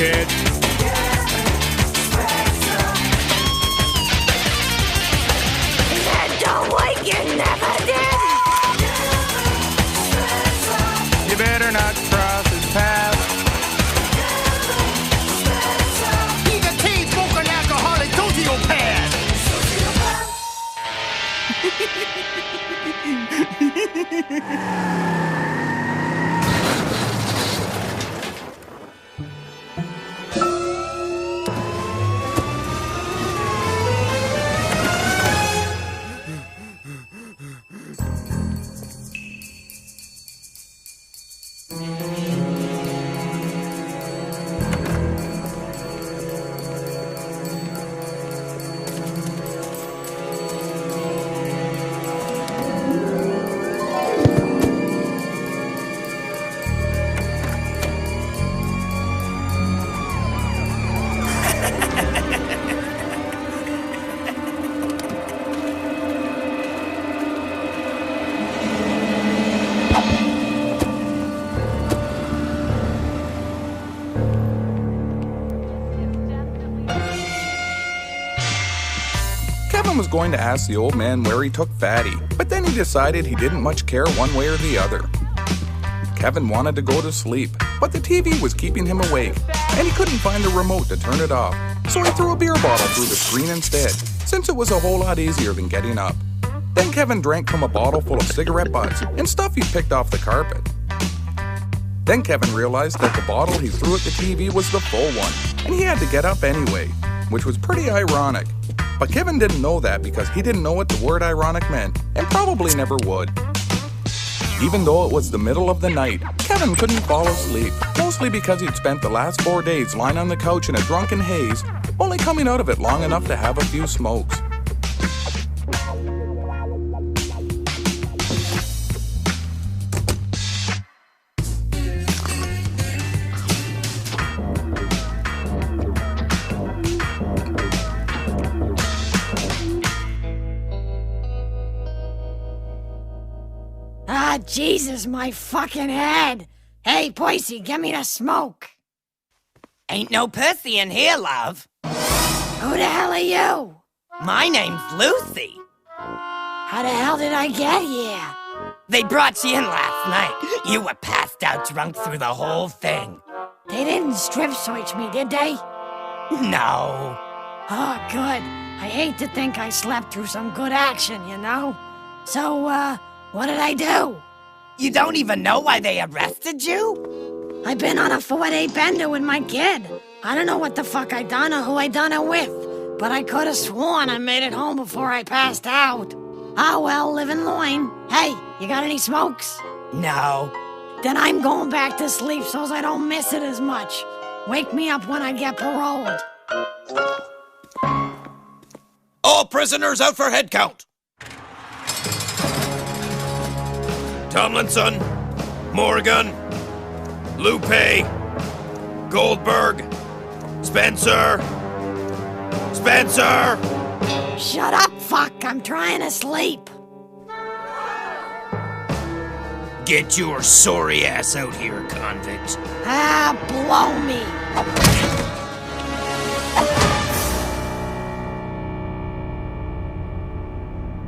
kid. Don't like you never did. You better not cross his path. He's a chain-smoking alcoholic sociopath. Kevin was going to ask the old man where he took Fatty, but then he decided he didn't much care one way or the other. Kevin wanted to go to sleep, but the TV was keeping him awake, and he couldn't find the remote to turn it off, so he threw a beer bottle through the screen instead, since it was a whole lot easier than getting up. Then Kevin drank from a bottle full of cigarette butts and stuff he picked off the carpet. Then Kevin realized that the bottle he threw at the TV was the full one, and he had to get up anyway, which was pretty ironic. But Kevin didn't know that because he didn't know what the word ironic meant, and probably never would. Even though it was the middle of the night, Kevin couldn't fall asleep, mostly because he'd spent the last 4 days lying on the couch in a drunken haze, only coming out of it long enough to have a few smokes. Ah, Jesus, my fucking head. Hey, Percy, give me the smoke. Ain't no Percy in here, love. Who the hell are you? My name's Lucy. How the hell did I get here? They brought you in last night. You were passed out drunk through the whole thing. They didn't strip search me, did they? No. Oh, good. I hate to think I slept through some good action, you know? So, what did I do? You don't even know why they arrested you? I've been on a 4-day bender with my kid. I don't know what the fuck I done or who I done it with, but I could have sworn I made it home before I passed out. Ah, well, live and learn. Hey, you got any smokes? No. Then I'm going back to sleep so I don't miss it as much. Wake me up when I get paroled. All prisoners out for head count. Tomlinson, Morgan, Lupe, Goldberg, Spencer. Shut up, fuck. I'm trying to sleep. Get your sorry ass out here, convict. Ah, blow me.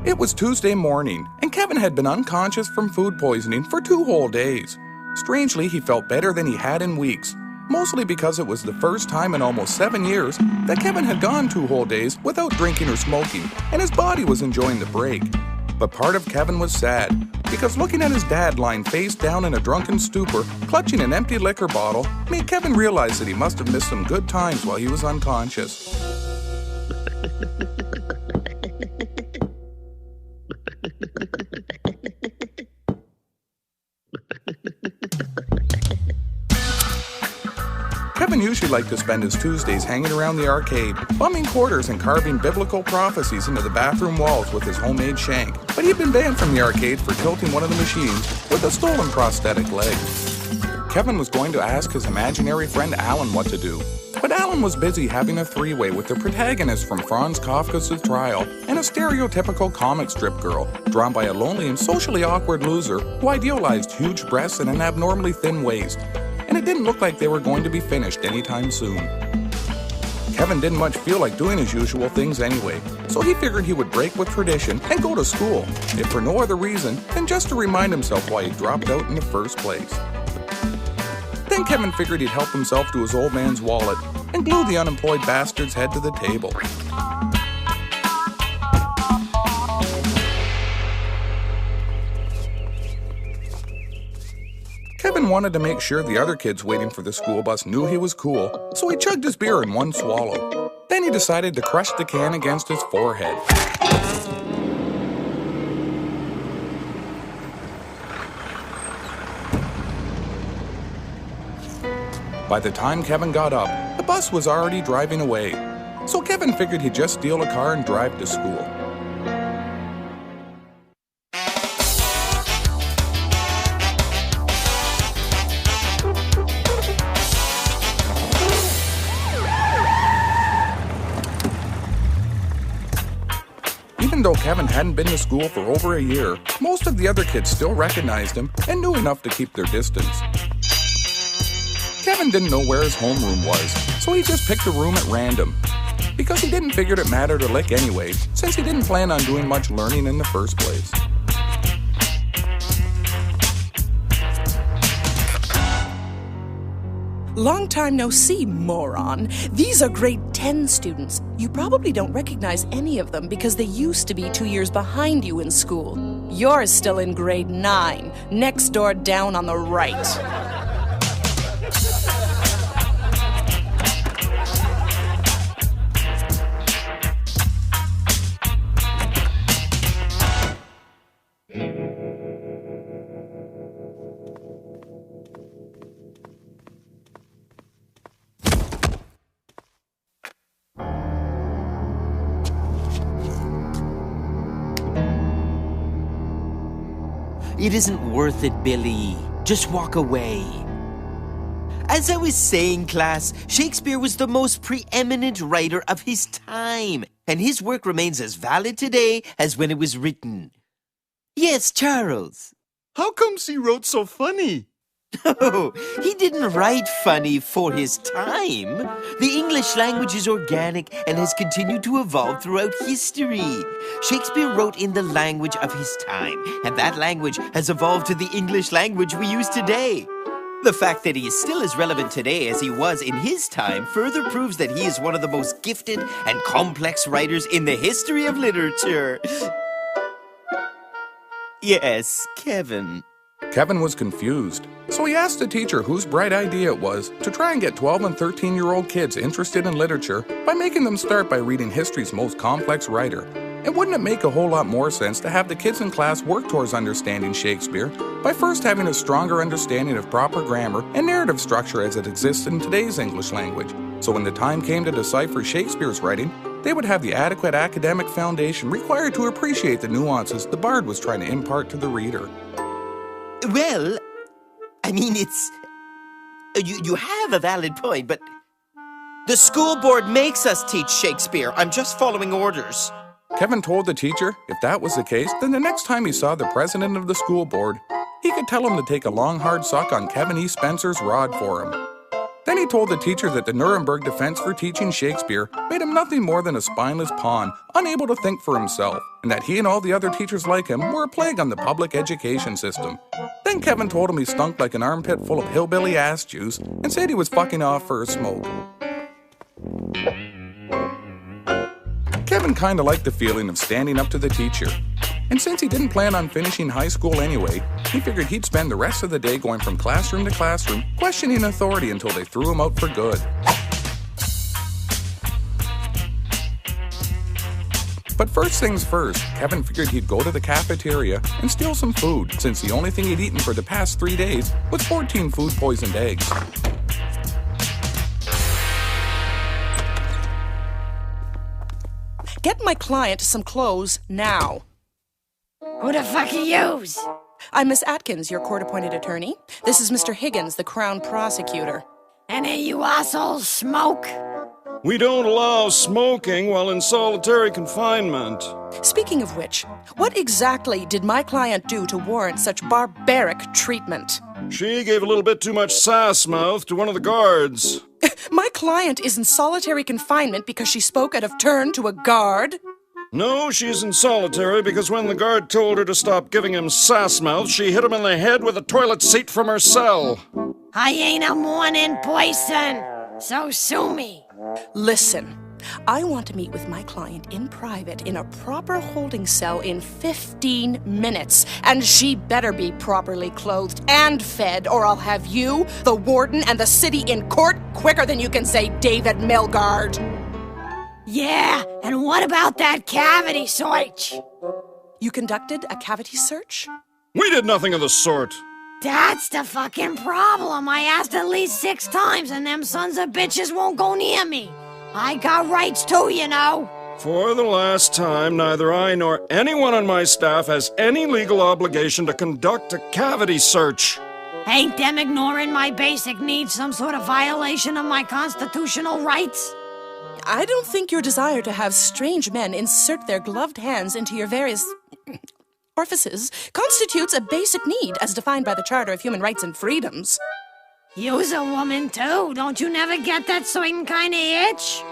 It was Tuesday morning, and Kevin had been unconscious from food poisoning for 2 whole days. Strangely, he felt better than he had in weeks, mostly because it was the first time in almost 7 years that Kevin had gone 2 whole days without drinking or smoking, and his body was enjoying the break. But part of Kevin was sad, because looking at his dad lying face down in a drunken stupor, clutching an empty liquor bottle, made Kevin realize that he must have missed some good times while he was unconscious. Kevin usually liked to spend his Tuesdays hanging around the arcade, bumming quarters and carving biblical prophecies into the bathroom walls with his homemade shank, but he'd been banned from the arcade for tilting one of the machines with a stolen prosthetic leg. Kevin was going to ask his imaginary friend Alan what to do, but Alan was busy having a three-way with the protagonist from Franz Kafka's Trial and a stereotypical comic strip girl drawn by a lonely and socially awkward loser who idealized huge breasts and an abnormally thin waist. And it it didn't look like they were going to be finished anytime soon. Kevin didn't much feel like doing his usual things anyway, so he figured he would break with tradition and go to school, if for no other reason than just to remind himself why he dropped out in the first place. Then Kevin figured he'd help himself to his old man's wallet and glue the unemployed bastard's head to the table. Kevin wanted to make sure the other kids waiting for the school bus knew he was cool, so he chugged his beer in one swallow. Then he decided to crush the can against his forehead. By the time Kevin got up, the bus was already driving away, so Kevin figured he'd just steal a car and drive to school. Even though Kevin hadn't been to school for over a year, most of the other kids still recognized him and knew enough to keep their distance. Kevin didn't know where his homeroom was, so he just picked a room at random, because he didn't figure it mattered a lick anyway, since he didn't plan on doing much learning in the first place. Long time no see, moron. These are grade 10 students. You probably don't recognize any of them because they used to be 2 years behind you in school. You're still in grade 9, next door down on the right. It isn't worth it, Billy. Just walk away. As I was saying, class, Shakespeare was the most preeminent writer of his time, and his work remains as valid today as when it was written. Yes, Charles. How comes he wrote so funny? Oh, he didn't write funny for his time. The English language is organic and has continued to evolve throughout history. Shakespeare wrote in the language of his time, and that language has evolved to the English language we use today. The fact that he is still as relevant today as he was in his time further proves that he is one of the most gifted and complex writers in the history of literature. Yes, Kevin. Kevin was confused, so he asked the teacher whose bright idea it was to try and get 12 and 13-year-old kids interested in literature by making them start by reading history's most complex writer. And wouldn't it make a whole lot more sense to have the kids in class work towards understanding Shakespeare by first having a stronger understanding of proper grammar and narrative structure as it exists in today's English language, so when the time came to decipher Shakespeare's writing, they would have the adequate academic foundation required to appreciate the nuances the bard was trying to impart to the reader. Well, I mean, it's... You have a valid point, but... The school board makes us teach Shakespeare. I'm just following orders. Kevin told the teacher if that was the case, then the next time he saw the president of the school board, he could tell him to take a long, hard suck on Kevin E. Spencer's rod for him. Then he told the teacher that the Nuremberg defense for teaching Shakespeare made him nothing more than a spineless pawn, unable to think for himself, and that he and all the other teachers like him were a plague on the public education system. Then Kevin told him he stunk like an armpit full of hillbilly ass juice and said he was fucking off for a smoke. Kevin kinda liked the feeling of standing up to the teacher. And since he didn't plan on finishing high school anyway, he figured he'd spend the rest of the day going from classroom to classroom, questioning authority until they threw him out for good. But first things first, Kevin figured he'd go to the cafeteria and steal some food, since the only thing he'd eaten for the past 3 days was 14 food-poisoned eggs. Get my client some clothes now. Who the fuck are yous? I'm Miss Atkins, your court-appointed attorney. This is Mr. Higgins, the Crown Prosecutor. Any of you assholes smoke? We don't allow smoking while in solitary confinement. Speaking of which, what exactly did my client do to warrant such barbaric treatment? She gave a little bit too much sass mouth to one of the guards. My client is in solitary confinement because she spoke out of turn to a guard? No, she's in solitary because when the guard told her to stop giving him sass mouth, she hit him in the head with a toilet seat from her cell. I ain't a morning person, so sue me. Listen, I want to meet with my client in private in a proper holding cell in 15 minutes. And she better be properly clothed and fed, or I'll have you, the warden, and the city in court quicker than you can say David Milgaard. Yeah, and what about that cavity search? You conducted a cavity search? We did nothing of the sort. That's the fucking problem. I asked at least 6 times, and them sons of bitches won't go near me. I got rights too, you know. For the last time, neither I nor anyone on my staff has any legal obligation to conduct a cavity search. Ain't them ignoring my basic needs some sort of violation of my constitutional rights? I don't think your desire to have strange men insert their gloved hands into your various orifices constitutes a basic need as defined by the Charter of Human Rights and Freedoms. You's a woman too. Don't you never get that certain kind of itch?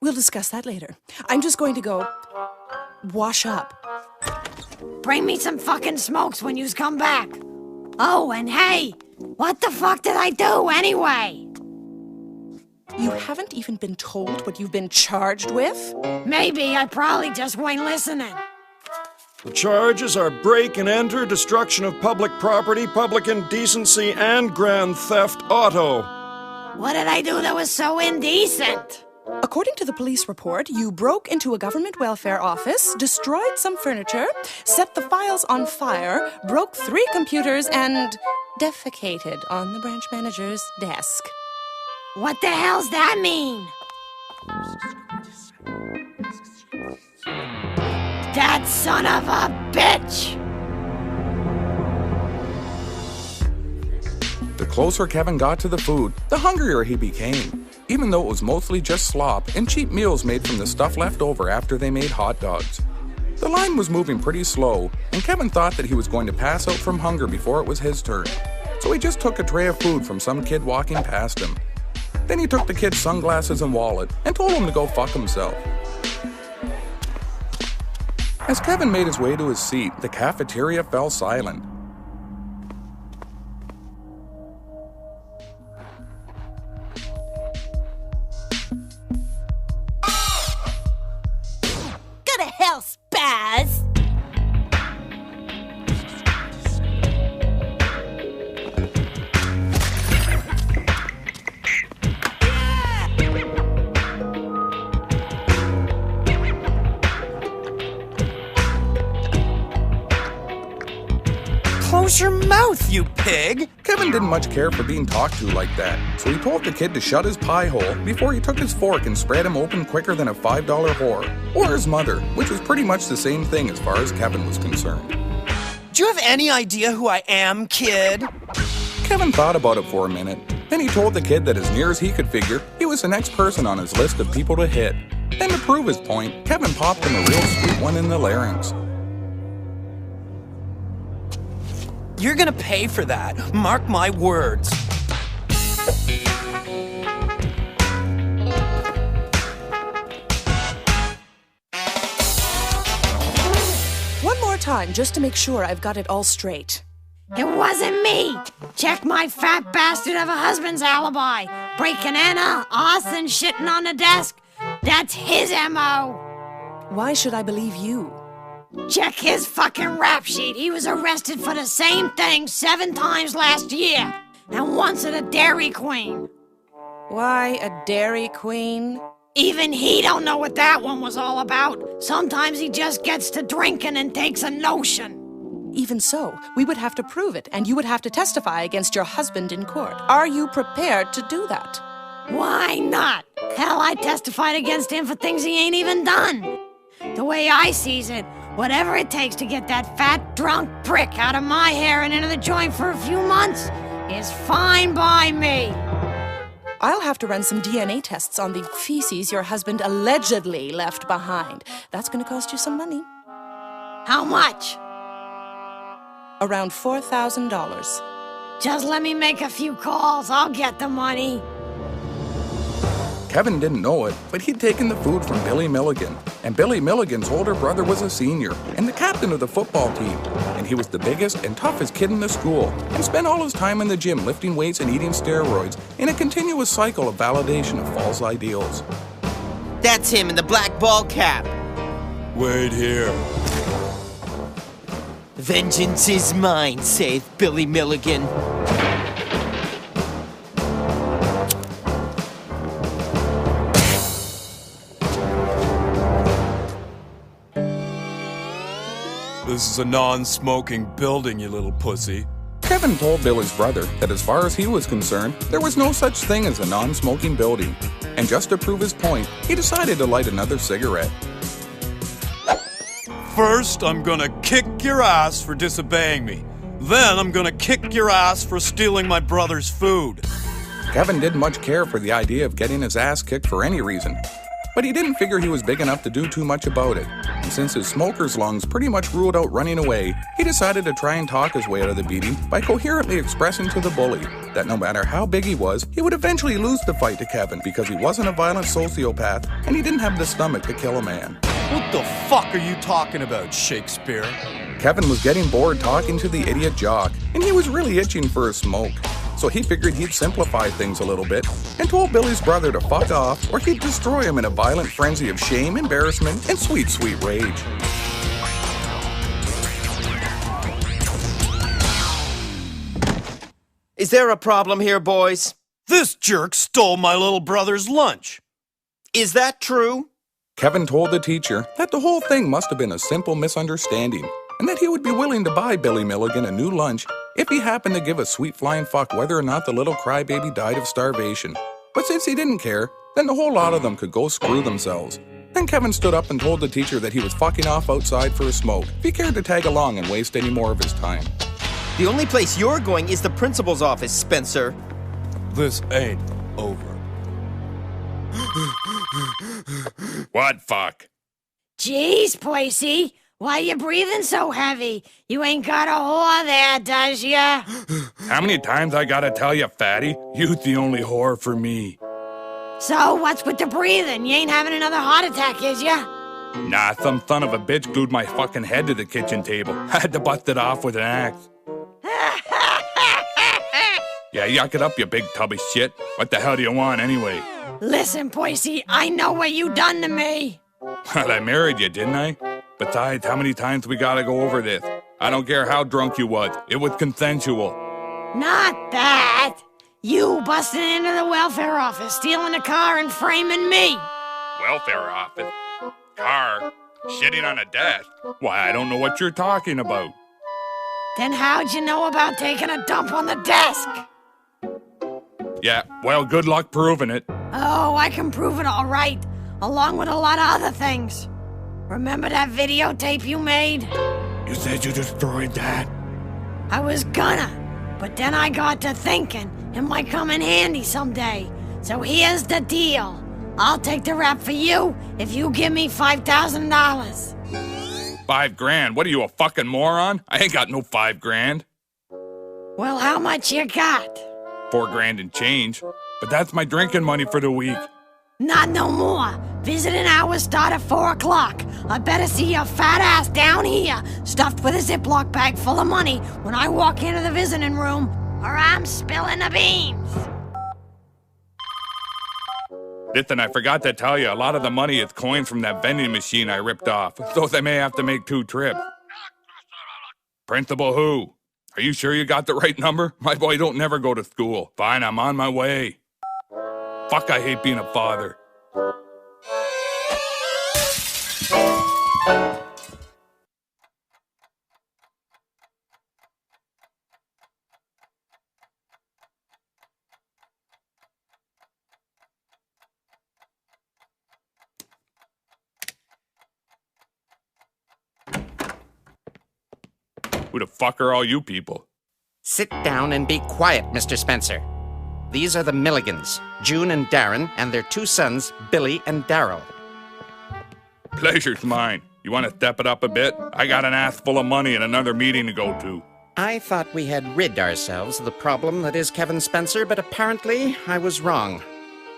We'll discuss that later. I'm just going to go wash up. Bring me some fucking smokes when yous come back. Oh, and hey, what the fuck did I do anyway? You haven't even been told what you've been charged with? Maybe I probably just weren't listening. The charges are break and enter, destruction of public property, public indecency, and grand theft auto. What did I do that was so indecent? According to the police report, you broke into a government welfare office, destroyed some furniture, set the files on fire, broke 3 computers, and defecated on the branch manager's desk. What the hell's that mean? That son of a bitch! The closer Kevin got to the food, the hungrier he became, even though it was mostly just slop and cheap meals made from the stuff left over after they made hot dogs. The line was moving pretty slow, and Kevin thought that he was going to pass out from hunger before it was his turn. So he just took a tray of food from some kid walking past him. Then he took the kid's sunglasses and wallet and told him to go fuck himself. As Kevin made his way to his seat, the cafeteria fell silent. Go to hell, spaz! Close your mouth, you pig! Kevin didn't much care for being talked to like that, so he told the kid to shut his pie hole before he took his fork and spread him open quicker than a $5 whore, or his mother, which was pretty much the same thing as far as Kevin was concerned. Do you have any idea who I am, kid? Kevin thought about it for a minute. Then he told the kid that as near as he could figure, he was the next person on his list of people to hit. Then to prove his point, Kevin popped him a real sweet one in the larynx. You're gonna pay for that. Mark my words. One more time, just to make sure I've got it all straight. It wasn't me! Check my fat bastard of a husband's alibi. Breaking Anna, us, and shitting on the desk. That's his M.O. Why should I believe you? Check his fucking rap sheet. He was arrested for the same thing 7 times last year. And once at a Dairy Queen. Why a Dairy Queen? Even he don't know what that one was all about. Sometimes he just gets to drinking and takes a notion. Even so, we would have to prove it, and you would have to testify against your husband in court. Are you prepared to do that? Why not? Hell, I testified against him for things he ain't even done. The way I sees it, whatever it takes to get that fat, drunk prick out of my hair and into the joint for a few months is fine by me. I'll have to run some DNA tests on the feces your husband allegedly left behind. That's going to cost you some money. How much? around $4,000. Just let me make a few calls. I'll get the money. Kevin didn't know it, but he'd taken the food from Billy Milligan. And Billy Milligan's older brother was a senior and the captain of the football team. And he was the biggest and toughest kid in the school and spent all his time in the gym lifting weights and eating steroids in a continuous cycle of validation of false ideals. That's him in the black ball cap. Wait here. Vengeance is mine, saith Billy Milligan. This is a non-smoking building, you little pussy. Kevin told Billy's brother that as far as he was concerned, there was no such thing as a non-smoking building. And just to prove his point, he decided to light another cigarette. First, I'm gonna kick your ass for disobeying me. Then I'm gonna kick your ass for stealing my brother's food. Kevin didn't much care for the idea of getting his ass kicked for any reason. But he didn't figure he was big enough to do too much about it. And since his smoker's lungs pretty much ruled out running away, he decided to try and talk his way out of the beating by coherently expressing to the bully that no matter how big he was, he would eventually lose the fight to Kevin because he wasn't a violent sociopath and he didn't have the stomach to kill a man. What the fuck are you talking about, Shakespeare? Kevin was getting bored talking to the idiot jock, and he was really itching for a smoke. So he figured he'd simplify things a little bit and told Billy's brother to fuck off or he'd destroy him in a violent frenzy of shame, embarrassment, and sweet, sweet rage. Is there a problem here, boys? This jerk stole my little brother's lunch. Is that true? Kevin told the teacher that the whole thing must have been a simple misunderstanding and that he would be willing to buy Billy Milligan a new lunch if he happened to give a sweet flying fuck whether or not the little crybaby died of starvation. But since he didn't care, then the whole lot of them could go screw themselves. Then Kevin stood up and told the teacher that he was fucking off outside for a smoke if he cared to tag along and waste any more of his time. The only place you're going is the principal's office, Spencer. This ain't over. What fuck? Jeez, Percy, why you breathing so heavy? You ain't got a whore there, does ya? How many times I gotta tell you, fatty? You's the only whore for me. So, what's with the breathing? You ain't having another heart attack, is ya? Nah, some son of a bitch glued my fucking head to the kitchen table. I had to bust it off with an axe. Yeah, yuck it up, you big tub of shit. What the hell do you want anyway? Listen, Percy, I know what you done to me. Well, I married you, didn't I? Besides, how many times we gotta go over this? I don't care how drunk you was. It was consensual. Not that. You busting into the welfare office, stealing a car and framing me. Welfare office? Car? Shitting on a desk? Why, I don't know what you're talking about. Then how'd you know about taking a dump on the desk? Yeah, well, good luck proving it. Oh, I can prove it all right, along with a lot of other things. Remember that videotape you made? You said you destroyed that? I was gonna, but then I got to thinking it might come in handy someday. So here's the deal. I'll take the rap for you if you give me $5,000. $5,000? What are you, a fucking moron? I ain't got no $5,000. Well, how much you got? $4,000 and change. But that's my drinking money for the week. Not no more. Visiting hours start at 4 o'clock. I better see your fat ass down here, stuffed with a Ziploc bag full of money when I walk into the visiting room, or I'm spilling the beans. Listen, I forgot to tell you, a lot of the money is coins from that vending machine I ripped off, so they may have to make 2 trips. Principal who? Are you sure you got the right number? My boy don't never go to school. Fine, I'm on my way. Fuck, I hate being a father. Who the fuck are all you people? Sit down and be quiet, Mr. Spencer. These are the Milligans, June and Darren, and their 2 sons, Billy and Darrell. Pleasure's mine. You want to step it up a bit? I got an ass full of money and another meeting to go to. I thought we had rid ourselves of the problem that is Kevin Spencer, but apparently I was wrong.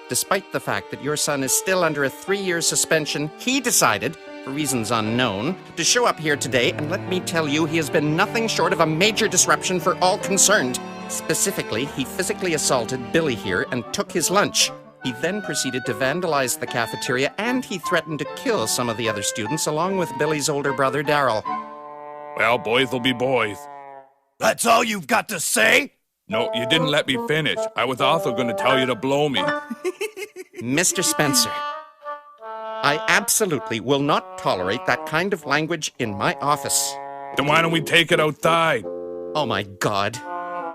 Despite the fact that your son is still under a 3-year suspension, he decided, for reasons unknown, to show up here today, and let me tell you, he has been nothing short of a major disruption for all concerned. Specifically, he physically assaulted Billy here and took his lunch. He then proceeded to vandalize the cafeteria, and he threatened to kill some of the other students, along with Billy's older brother, Daryl. Well, boys will be boys. That's all you've got to say? No, you didn't let me finish. I was also going to tell you to blow me. Mr. Spencer, I absolutely will not tolerate that kind of language in my office. Then why don't we take it outside? Oh my God.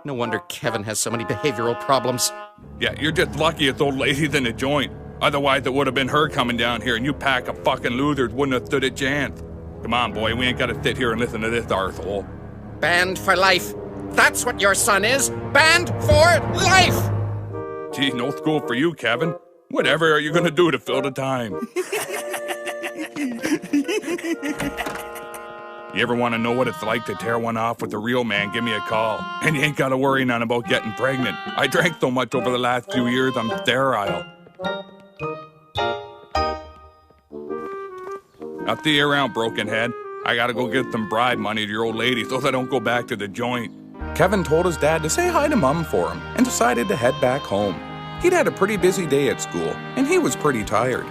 No wonder Kevin has so many behavioral problems. Yeah, you're just lucky it's old lady's in the joint. Otherwise, it would have been her coming down here, and you pack of fucking losers wouldn't have stood a chance. Come on, boy, we ain't got to sit here and listen to this arsehole. Banned for life. That's what your son is. Banned for life. Gee, no school for you, Kevin. Whatever are you going to do to fill the time? You ever want to know what it's like to tear one off with a real man, give me a call. And you ain't got to worry none about getting pregnant. I drank so much over the last few years, I'm sterile. I'll see you around, broken head. I gotta go get some bribe money to your old lady so I don't go back to the joint. Kevin told his dad to say hi to Mom for him and decided to head back home. He'd had a pretty busy day at school, and he was pretty tired.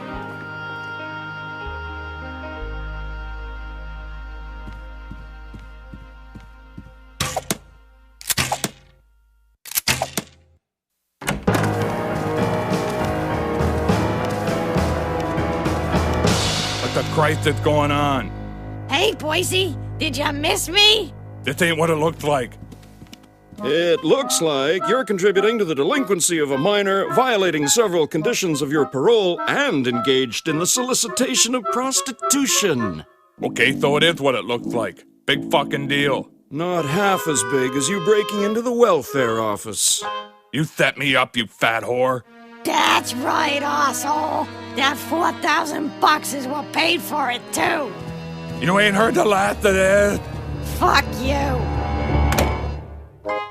What the Christ is going on? Hey, Percy, did you miss me? This ain't what it looks like. It looks like you're contributing to the delinquency of a minor, violating several conditions of your parole, and engaged in the solicitation of prostitution. Okay, so it is what it looks like. Big fucking deal. Not half as big as you breaking into the welfare office. You set me up, you fat whore. That's right, asshole. That $4,000 is what paid for it, too. You ain't heard the last of this. Fuck you.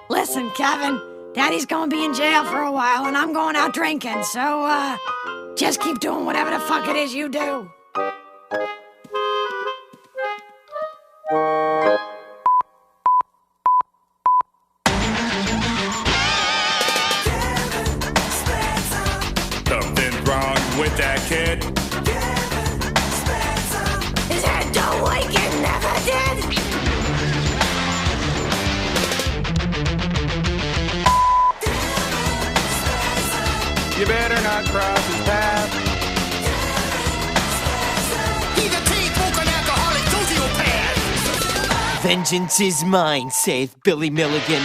Listen, Kevin, Daddy's gonna be in jail for a while, and I'm going out drinking, so, just keep doing whatever the fuck it is you do. Something's wrong with that kid. Is that the way you never did? You better not cross his path. He's a teen-smoking alcoholic sociopath! Vengeance is mine, saith Billy Milligan.